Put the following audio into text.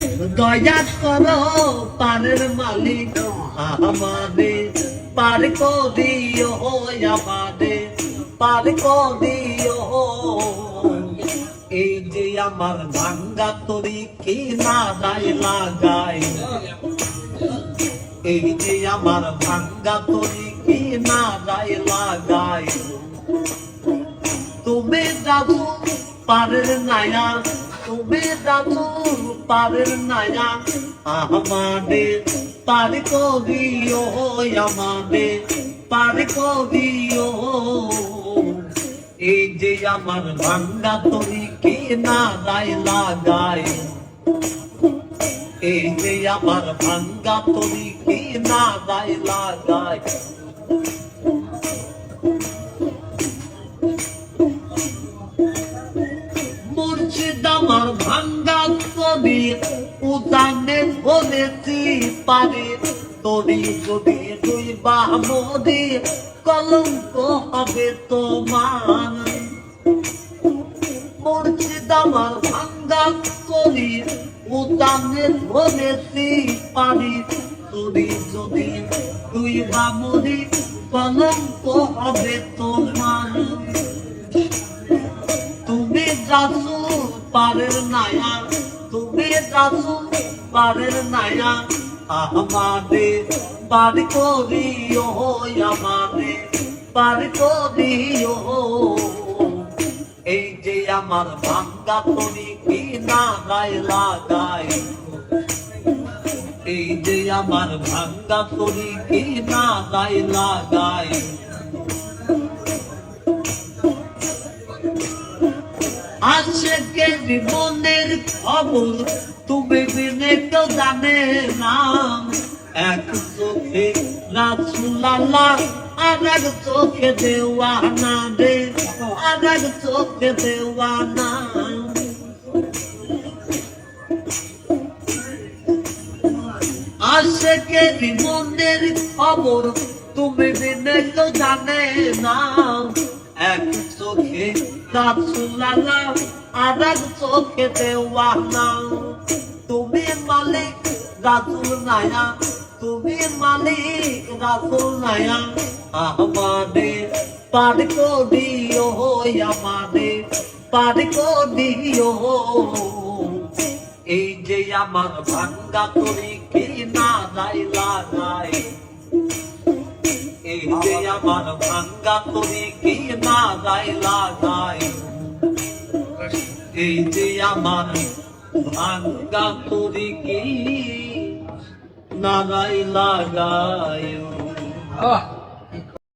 দয়া করো পারের মালিক আমাদের পার করিও আমাদের পার করিও এই যে আমার ভাঙ্গা তরি কি না দায় লাগাই এই যে আমার ভাঙ্গা তরি কি না দায় লাগাই তুমি দাদু পারের নায়া তুমি দাদু পারের নায়া আমাদের পার করিও আমাদের পার করিও এই যে আমার ভাঙ্গা তরি কি না দায় লাগাই এই যে আমার ভাঙ্গা তরি কি না দায় লাগাই মুর্শিদ আমার ভাঙ্গা তরি উদানে ধরেছি পারে তরি যদি দুই বামদি কলঙ্ক হবে তোমার মুর্শিদ আমার ভাঙ্গা তরি উদানে ধরেছি পারি তরি যদি দুই বামদি কলঙ্ক হবে তোমার তুমি যাচ্ছো পারের নায়া তুমি যাচ্ছো পারের নায়া আমাদের পার করিও আমাদের পার করিও এই যে আমার ভাঙ্গা তরি কি না গায়ে লাগাই এই যে আমার ভাঙ্গা তরি কি না গায়ে লাগাই আজকে জীবনের খবর তুমি বিনে কেউ জানে না এক চোখে রাসূলুল্লাহ আর এক চোখে দেওয়ানা রে আর এক চোখে দেওয়ানা আজকে জীবনের খবর তুমি বিনে কেউ জানে না এক চোখে রাসূলুল্লাহ আর এক চোখে দেওয়ানা তুমি মালিক রাসূল নায়া তুমি মালিক রাসূল নায়া আমাদের পার করিও আমাদের পার করিও এই যে আমার ভাঙ্গা তরি কি না দায় লাগাই এই যে আমার ভাঙ্গা তরি কি না দায় লাগাই এই যে আমার ভাঙ্গা তরি কি না দায় লাগাই